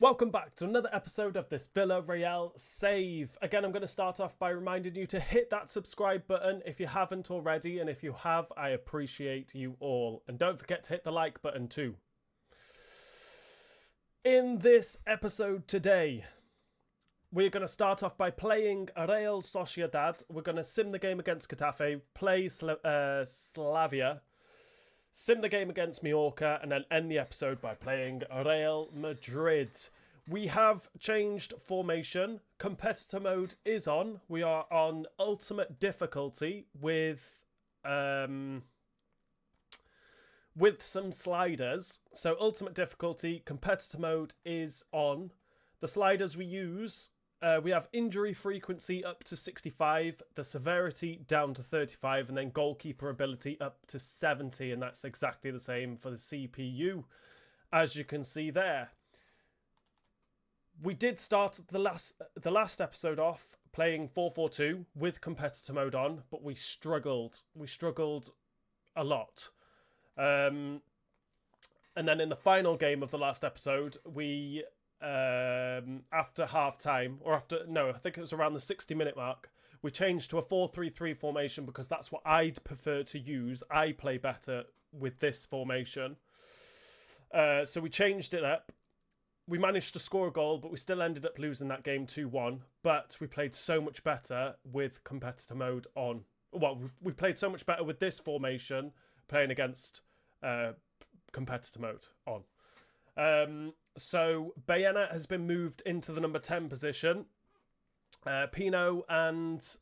Welcome back to another episode of this Villarreal save. Again, I'm going to start off by reminding you to hit that subscribe button if you haven't already, and if you have, I appreciate you all. And don't forget to hit the like button too. In this episode today, we're going to start off by playing Real Sociedad. We're going to sim the game against Getafe, play Slavia, sim the game against Mallorca, and then end the episode by playing Real Madrid. We have changed formation. Competitor mode is on. We are on ultimate difficulty with some sliders. So ultimate difficulty, competitor mode is on. The sliders we use, we have injury frequency up to 65, the severity down to 35, and then goalkeeper ability up to 70, and that's exactly the same for the CPU, as you can see there. We did start the last episode off playing 4-4-2 with competitor mode on, but we struggled. We struggled a lot. And then in the final game of the last episode, we after half time, I think it was around the 60-minute mark, we changed to a 4-3-3 formation because that's what I'd prefer to use. I play better with this formation. So we changed it up. We managed to score a goal, but we still ended up losing that game 2-1. But we played so much better with competitor mode on. Well, we played so much better with this formation playing against competitor mode on. So Baena has been moved into the number 10 position. Pino and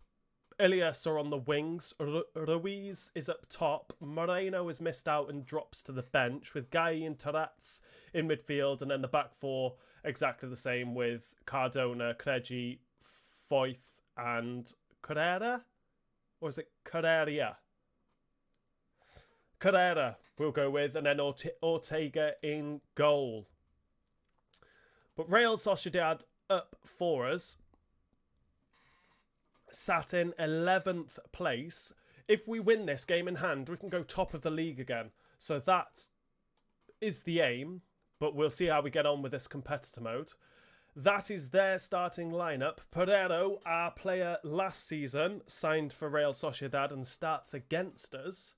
Ilias are on the wings. Ruiz is up top. Moreno is missed out and drops to the bench, with Guy and Tarats in midfield, and then the back four exactly the same with Cardona, Cregi, Foyth and Carrera? Or is it Carreria? Carrera we'll go with, and then Ortega in goal. But Real Sociedad up for us, sat in 11th place. If we win this game in hand, we can go top of the league again. So that is the aim, but we'll see how we get on with this competitor mode. That is their starting lineup. Pereiro, our player last season, signed for Real Sociedad and starts against us.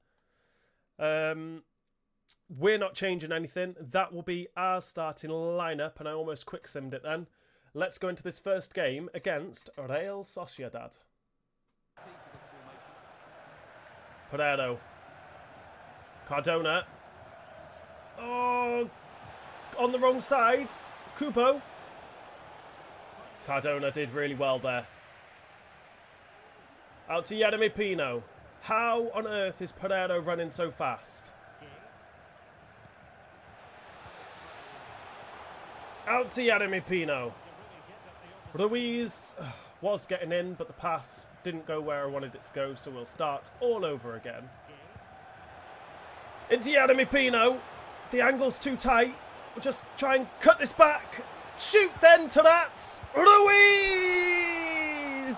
We're not changing anything. That will be our starting lineup, and I almost quick simmed it then. Let's go into this first game against Real Sociedad. Pereiro. Cardona. Oh, on the wrong side. Kubo. Cardona did really well there. Out to Yeremy Pino. How on earth is Pereiro running so fast? Out to Yeremy Pino. Ruiz was getting in, but the pass didn't go where I wanted it to go, so we'll start all over again. Into Yeremy Pino. The angle's too tight. We'll just try and cut this back. Shoot then, Tarats. Ruiz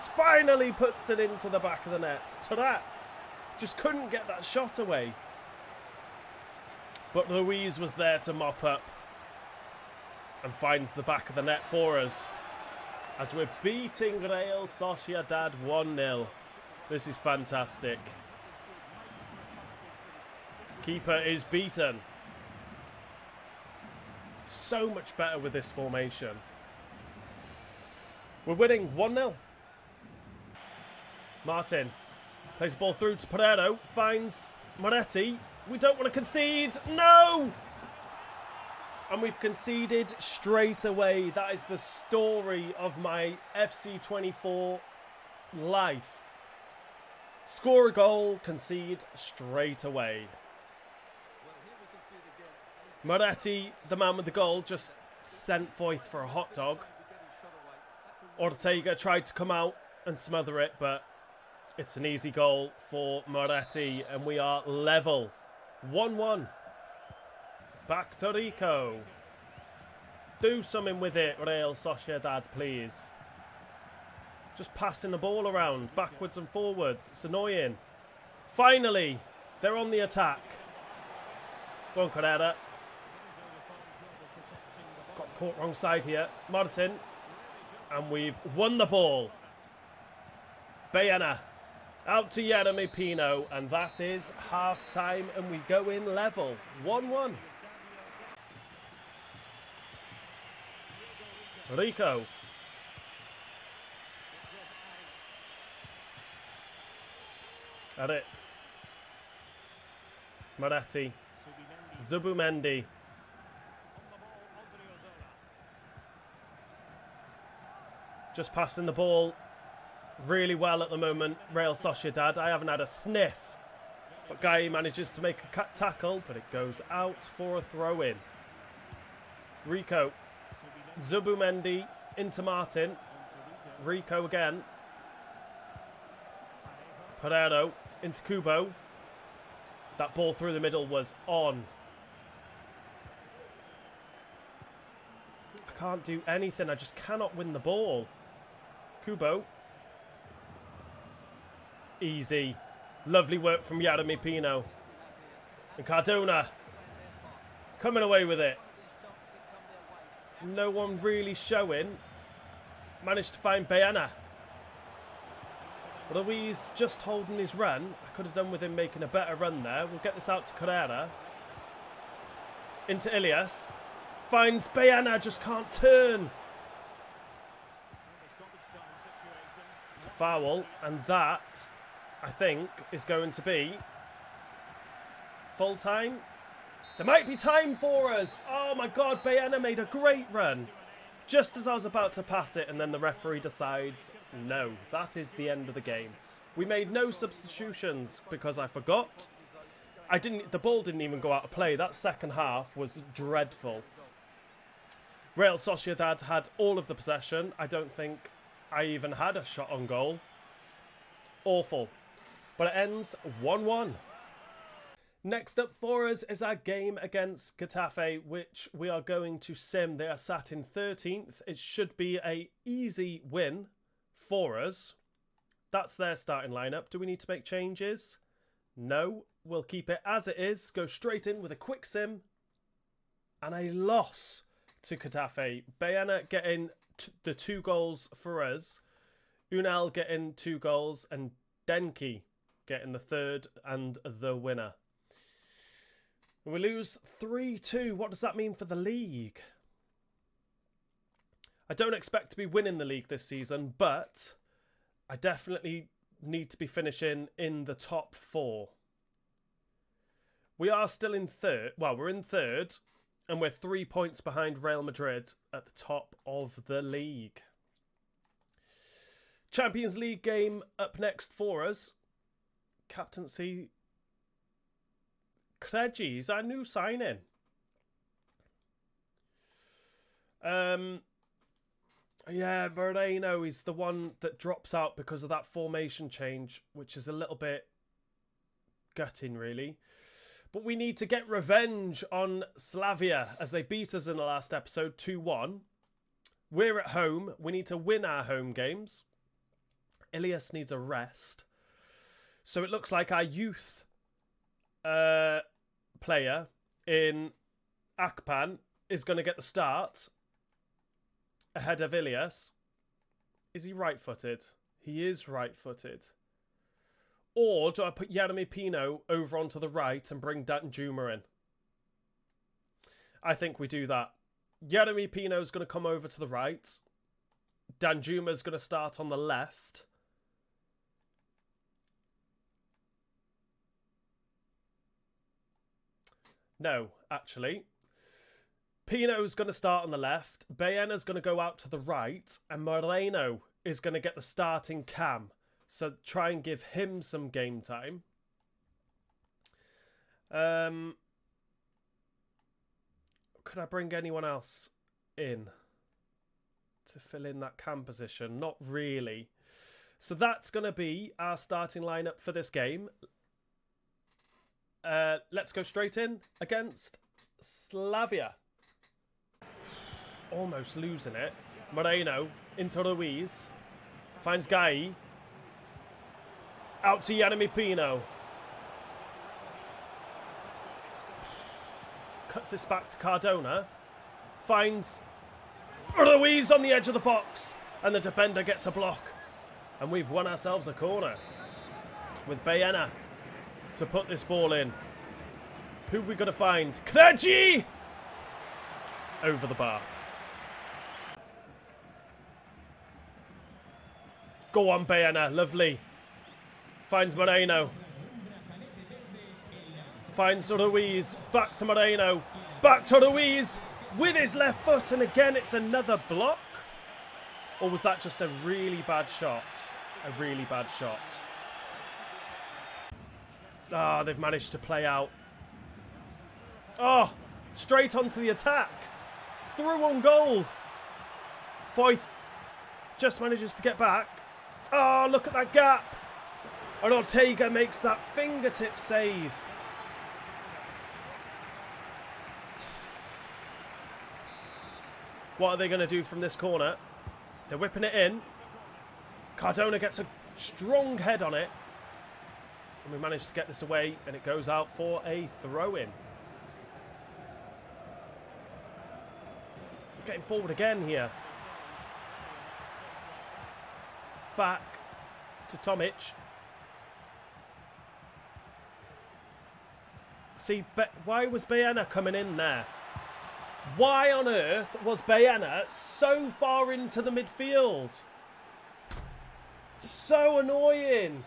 finally puts it into the back of the net. Tarats just couldn't get that shot away. But Ruiz was there to mop up and finds the back of the net for us, as we're beating Real Sociedad 1-0. This is fantastic. Keeper is beaten. So much better with this formation. We're winning 1-0. Martin plays the ball through to Pereiro. Finds Moretti. We don't want to concede. No! And we've conceded straight away. That is the story of my FC24 life. Score a goal, concede straight away. Moretti, the man with the goal, just sent Foyth for a hot dog. Ortega tried to come out and smother it, but it's an easy goal for Moretti, and we are level. 1-1. Back to Rico. Do something with it, Real Sociedad, please. Just passing the ball around, backwards and forwards. It's annoying. Finally, they're on the attack. Go on, Carrera. Caught wrong side here. Martin. And we've won the ball. Baena. Out to Jeremy Pino. And that is half-time. And we go in level. 1-1. Rico. And it's Moretti. Zubimendi. Just passing the ball really well at the moment. Real Sociedad. I haven't had a sniff. But Guy manages to make a tackle, but it goes out for a throw-in. Rico. Zubimendi into Martin. Rico again. Pereiro into Kubo. That ball through the middle was on. I can't do anything. I just cannot win the ball. Kubo. Easy. Lovely work from Jeremy Pino. And Cardona. Coming away with it. No one really showing. Managed to find Baena. Ruiz just holding his run. I could have done with him making a better run there. We'll get this out to Carrera. Into Ilias. Finds Baena, just can't turn. It's a foul. And that, I think, is going to be full time. There might be time for us. Oh my God, Baena made a great run. Just as I was about to pass it, and then the referee decides, no, that is the end of the game. We made no substitutions because I forgot. The ball didn't even go out of play. That second half was dreadful. Real Sociedad had all of the possession. I don't think I even had a shot on goal. Awful. But it ends 1-1. Next up for us is our game against Getafe, which we are going to sim. They are sat in 13th. It should be an easy win for us. That's their starting lineup. Do we need to make changes? No. We'll keep it as it is. Go straight in with a quick sim. And a loss to Getafe. Baena getting the 2 goals for us. Unal getting 2 goals. And Denki getting the 3rd and the winner. We lose 3-2. What does that mean for the league? I don't expect to be winning the league this season, but I definitely need to be finishing in the top 4. We are still in 3rd. Well, we're in 3rd, and we're 3 points behind Real Madrid at the top of the league. Champions League game up next for us. Captaincy. Cregi is our new signing. Yeah, Moreno is the one that drops out because of that formation change, which is a little bit gutting, really. But we need to get revenge on Slavia as they beat us in the last episode 2-1. We're at home. We need to win our home games. Ilias needs a rest. So it looks like our youth player in Akpan is going to get the start ahead of Ilias. Is he right-footed? He is right-footed. Or do I put Jeremy Pino over onto the right and bring Danjuma in? I think we do that. Jeremy Pino is going to come over to the right. Danjuma is going to start on the left. No, actually. Pino's going to start on the left. Baena's going to go out to the right. And Moreno is going to get the starting cam. So try and give him some game time. Could I bring anyone else in to fill in that cam position? Not really. So that's going to be our starting lineup for this game. Let's go straight in against Slavia. Almost losing it. Moreno into Ruiz. Finds Gai. Out to Jeremy Pino. Cuts this back to Cardona. Finds Ruiz on the edge of the box. And the defender gets a block. And we've won ourselves a corner. With Baena to put this ball in. Who are we going to find? Kreji! Over the bar. Go on, Baena. Lovely. Finds Moreno. Finds Ruiz. Back to Moreno. Back to Ruiz. With his left foot. And again, it's another block. Or was that just a really bad shot? A really bad shot. Ah, they've managed to play out. Oh, straight onto the attack. Through on goal. Foyth just manages to get back. Oh, look at that gap. And Ortega makes that fingertip save. What are they going to do from this corner? They're whipping it in. Cardona gets a strong head on it. And we managed to get this away. And it goes out for a throw-in. Getting forward again here. Back to Tomic. See, why was Baena coming in there? Why on earth was Baena so far into the midfield? So annoying.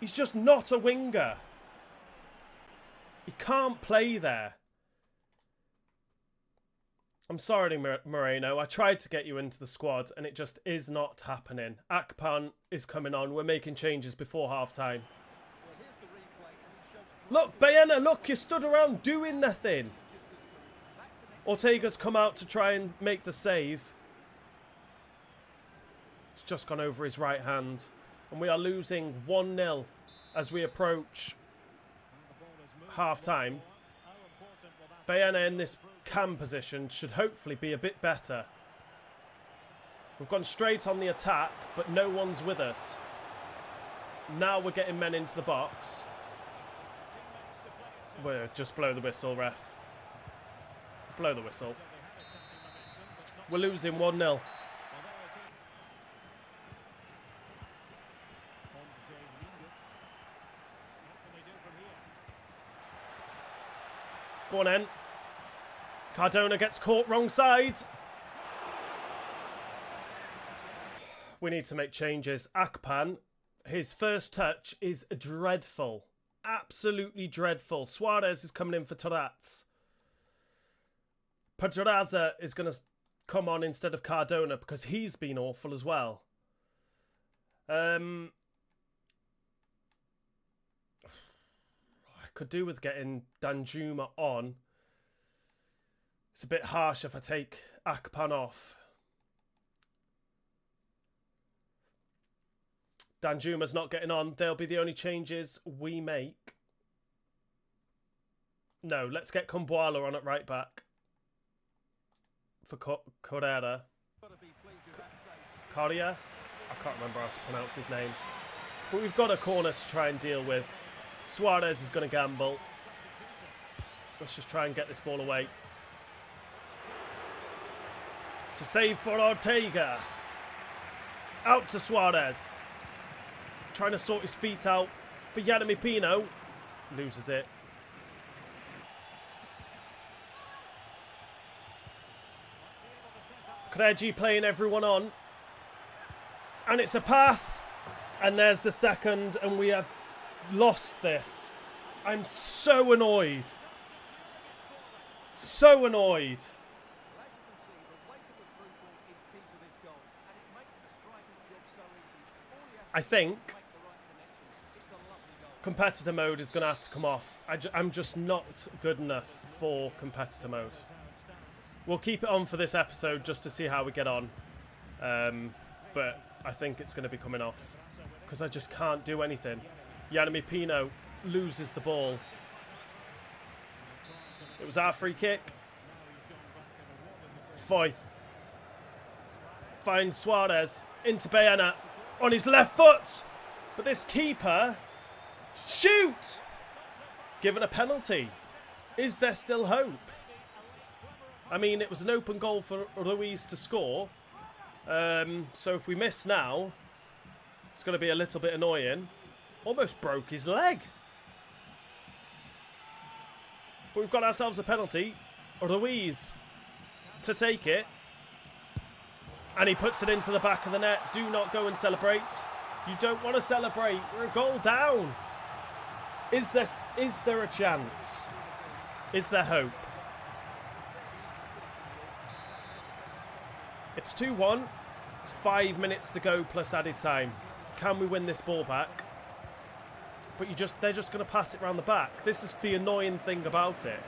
He's just not a winger. He can't play there. I'm sorry, Moreno. I tried to get you into the squad and it just is not happening. Akpan is coming on. We're making changes before half-time. Look, Baena, look, you stood around doing nothing. Ortega's come out to try and make the save. It's just gone over his right hand. And we are losing 1-0 as we approach half-time. Baena in this cam position should hopefully be a bit better. We've gone straight on the attack, but no one's with us. Now we're getting men into the box. We'll just blow the whistle, ref. Blow the whistle. We're losing 1-0. Go on, then. Cardona gets caught wrong side. We need to make changes. Akpan, his first touch is dreadful. Absolutely dreadful. Suarez is coming in for Torats. Pedraza is going to come on instead of Cardona because he's been awful as well. I could do with getting Danjuma on. It's a bit harsh if I take Akpan off. Danjuma's not getting on. They'll be the only changes we make. No, let's get Kumbuala on at right back. For Correa. Correa? I can't remember how to pronounce his name. But we've got a corner to try and deal with. Suarez is going to gamble. Let's just try and get this ball away. It's a save for Ortega. Out to Suarez. Trying to sort his feet out for Yeremy Pino. Loses it. Kreji playing everyone on. And it's a pass. And there's the second. And we have lost this. I'm so annoyed. So annoyed. I think competitor mode is going to have to come off. I'm just not good enough for competitor mode. We'll keep it on for this episode just to see how we get on. But I think it's going to be coming off because I just can't do anything. Yeremy Pino loses the ball. It was our free kick. Foyth finds Suarez into Baena on his left foot. But this keeper... Shoot! Given a penalty. Is there still hope? I mean, it was an open goal for Ruiz to score. So if we miss now, it's going to be a little bit annoying. Almost broke his leg. But we've got ourselves a penalty. Ruiz to take it. And he puts it into the back of the net. Do not go and celebrate. You don't want to celebrate. We're a goal down. Is there a chance? Is there hope? It's 2-1. 5 minutes to go plus added time. Can we win this ball back? But they're just going to pass it around the back. This is the annoying thing about it.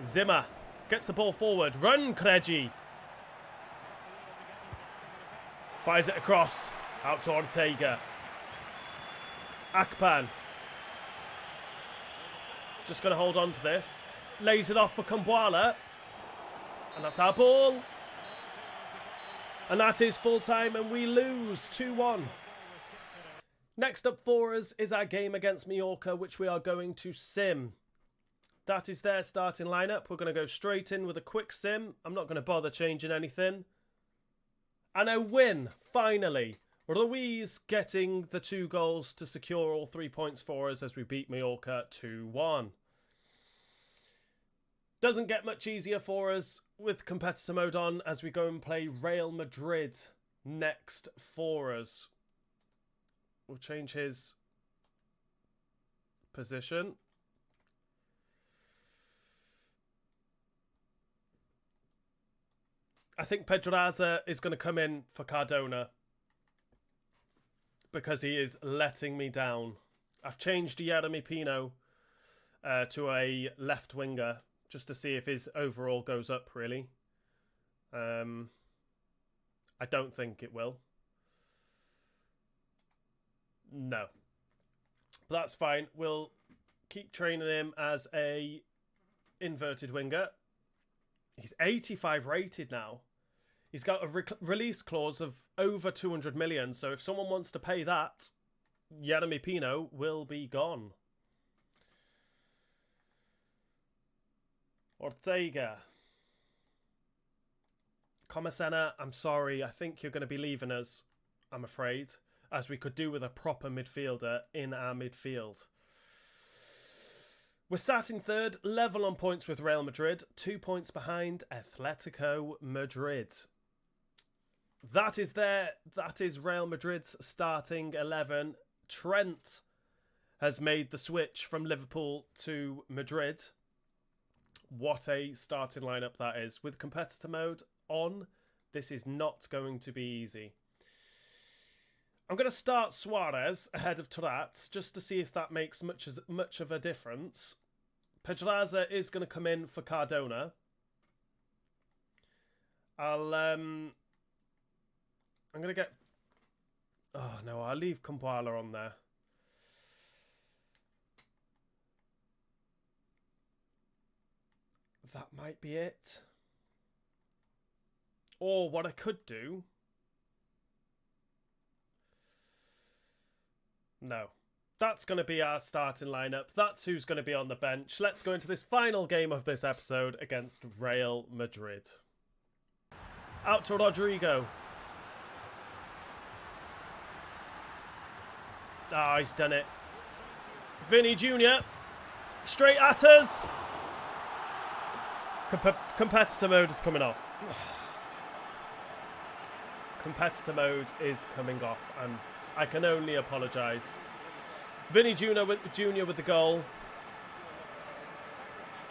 Zimmer gets the ball forward. Run, Kreji. Fires it across. Out to Ortega. Akpan. Just going to hold on to this. Lays it off for Kumbwala. And that's our ball. And that is full time and we lose 2-1. Next up for us is our game against Mallorca, which we are going to sim. That is their starting lineup. We're going to go straight in with a quick sim. I'm not going to bother changing anything. And a win, finally. Ruiz getting the 2 goals to secure all 3 points for us as we beat Mallorca 2-1. Doesn't get much easier for us with competitor mode on as we go and play Real Madrid next for us. We'll change his position. I think Pedraza is going to come in for Cardona because he is letting me down. I've changed Jeremy Pino to a left winger just to see if his overall goes up, really. I don't think it will. No. But that's fine. We'll keep training him as a inverted winger. He's 85 rated now. He's got a release clause of over 200 million. So if someone wants to pay that, Jeremy Pino will be gone. Ortega. Comasena, I'm sorry. I think you're going to be leaving us, I'm afraid. As we could do with a proper midfielder in our midfield. We're sat in third, level on points with Real Madrid. 2 points behind Atletico Madrid. That is Real Madrid's starting 11. Trent has made the switch from Liverpool to Madrid. What a starting lineup that is. With competitor mode on, this is not going to be easy. I'm going to start Suarez ahead of Tarat just to see if that makes much of a difference. Pedraza is going to come in for Cardona. I'm going to get... Oh, no, I'll leave Kumbwala on there. That might be it. Or what I could do... No. That's going to be our starting lineup. That's who's going to be on the bench. Let's go into this final game of this episode against Real Madrid. Out to Rodrigo. Ah, he's done it. Vinny Jr. Straight at us. Competitor mode is coming off. Competitor mode is coming off. And I can only apologise. Vinny Jr. with the goal.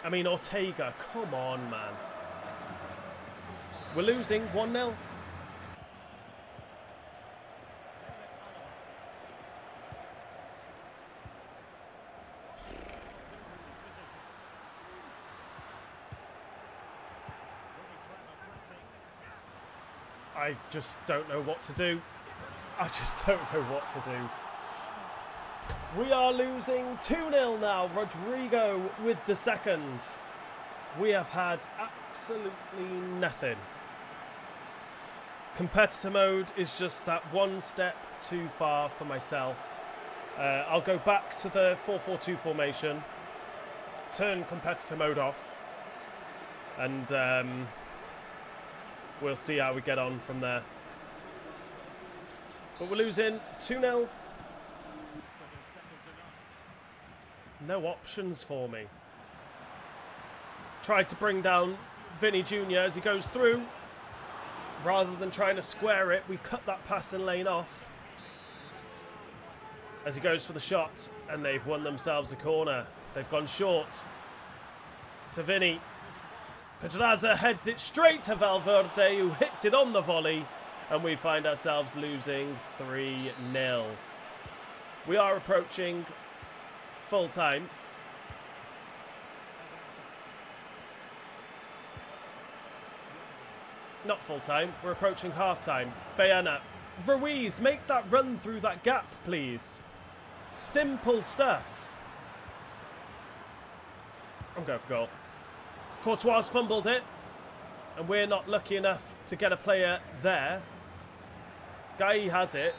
I mean, Ortega, come on, man. We're losing 1-0. I just don't know what to do. I just don't know what to do. We are losing 2-0 now. Rodrigo with the second. We have had absolutely nothing. Competitor mode is just that one step too far for myself. I'll go back to the 4-4-2 formation, turn competitor mode off, and we'll see how we get on from there. But we're losing 2-0. No options for me. Tried to bring down Vinny Jr. as he goes through. Rather than trying to square it, we cut that passing lane off as he goes for the shot, and they've won themselves a corner. They've gone short to Vinny. Pedraza heads it straight to Valverde, who hits it on the volley, and we find ourselves losing 3-0. We are approaching full time. Not full time, we're approaching half time. Bayana, Ruiz, make that run through that gap, please. Simple stuff. I'm going for goal. Courtois fumbled it, and we're not lucky enough to get a player there. Guy has it,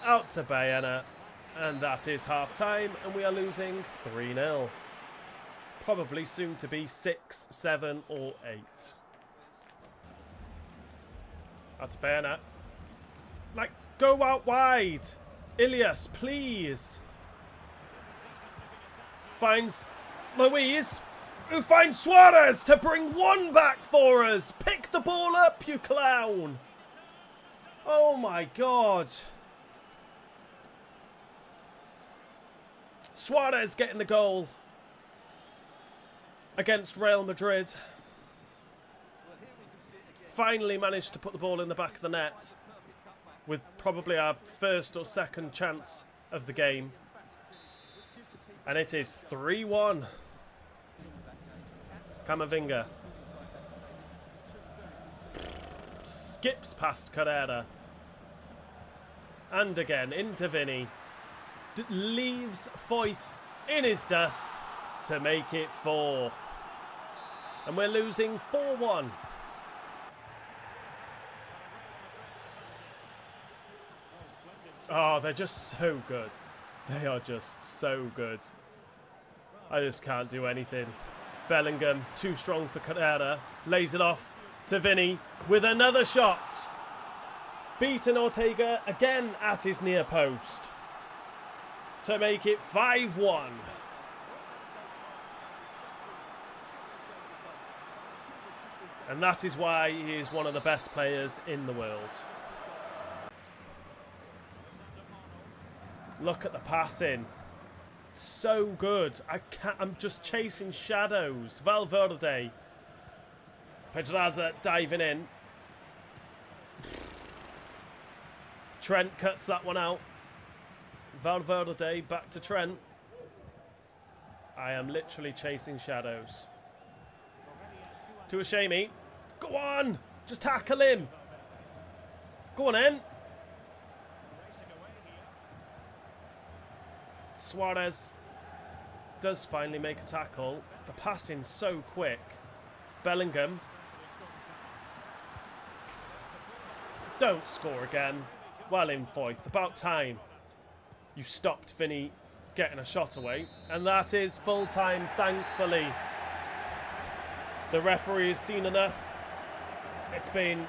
out to Bayana, and that is half time, and we are losing 3-0. Probably soon to be 6, 7, or 8. Out to Bayana. Like, go out wide. Ilias, please. Finds Luiz, who finds Suarez to bring one back for us. Pick the ball up, you clown. Oh my God. Suarez getting the goal against Real Madrid. Finally managed to put the ball in the back of the net with probably our first or second chance of the game. And it is 3-1. Camavinga skips past Carrera. And again into Vinny. Leaves Foyth in his dust to make it 4. And we're losing 4-1. Oh, they're just so good. They are just so good. I just can't do anything. Bellingham, too strong for Carrera. Lays it off to Vinny with another shot. Beaten Ortega again at his near post to make it 5-1. And that is why he is one of the best players in the world. Look at the passing. It's so good. I'm just chasing shadows. Valverde. Pedraza diving in. Trent cuts that one out. Valverde back to Trent. I am literally chasing shadows. To Ashemi. Go on. Just tackle him. Go on, then. Suarez does finally make a tackle. The passing's so quick. Bellingham. Don't score again. Well in, Foyth. About time. You stopped Vinny getting a shot away. And that is full time, thankfully. The referee has seen enough. It's been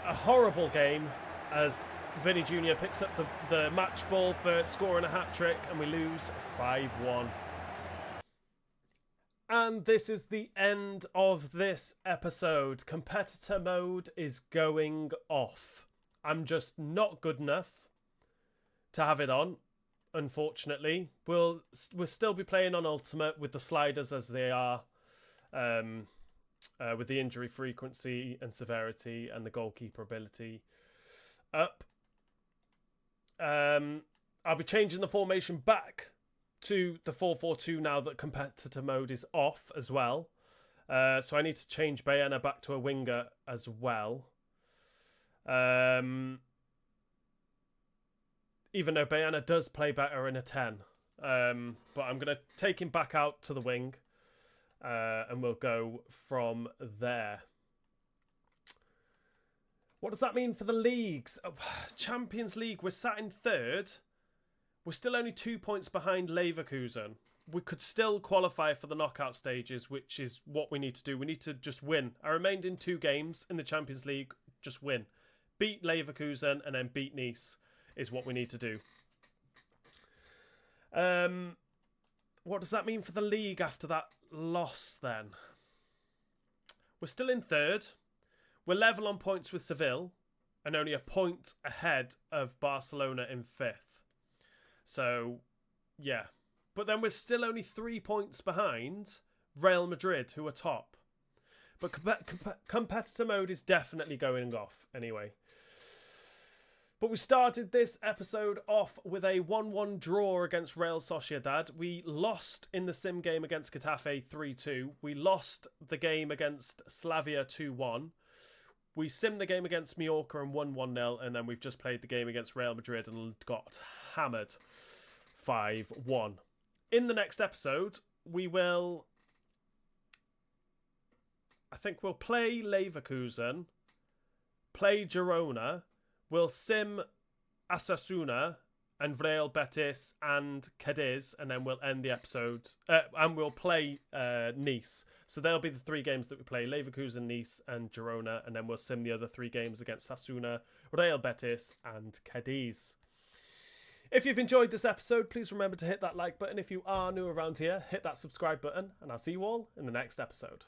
a horrible game as Vinny Jr. picks up the match ball for scoring a hat-trick, and we lose 5-1. And this is the end of this episode. Competitor mode is going off. I'm just not good enough to have it on, unfortunately. We'll still be playing on Ultimate with the sliders as they are, with the injury frequency and severity and the goalkeeper ability up. I'll be changing the formation back to the 4-4-2 now that competitor mode is off as well. So I need to change Bayana back to a winger as well. Even though Bayana does play better in a 10. But I'm going to take him back out to the wing. And we'll go from there. What does that mean for the leagues? Champions League, we're sat in third. We're still only 2 points behind Leverkusen. We could still qualify for the knockout stages, which is what we need to do. We need to just win. I remained in 2 games in the Champions League. Just win. Beat Leverkusen and then beat Nice is what we need to do. What does that mean for the league after that loss then? We're still in third. We're level on points with Seville and only a point ahead of Barcelona in 5th. So, yeah. But then we're still only 3 points behind Real Madrid, who are top. But competitor mode is definitely going off anyway. But we started this episode off with a 1-1 draw against Real Sociedad. We lost in the sim game against Getafe 3-2. We lost the game against Slavia 2-1. We simmed the game against Mallorca and won 1-0. And then we've just played the game against Real Madrid and got hammered 5-1. In the next episode, we will... I think we'll play Leverkusen, play Girona, we'll sim Osasuna and Real Betis and Cadiz, and then we'll end the episode, and we'll play Nice. So there'll be the 3 games that we play, Leverkusen, Nice and Girona, and then we'll sim the other 3 games against Osasuna, Real Betis and Cadiz. If you've enjoyed this episode, please remember to hit that like button. If you are new around here, hit that subscribe button, and I'll see you all in the next episode.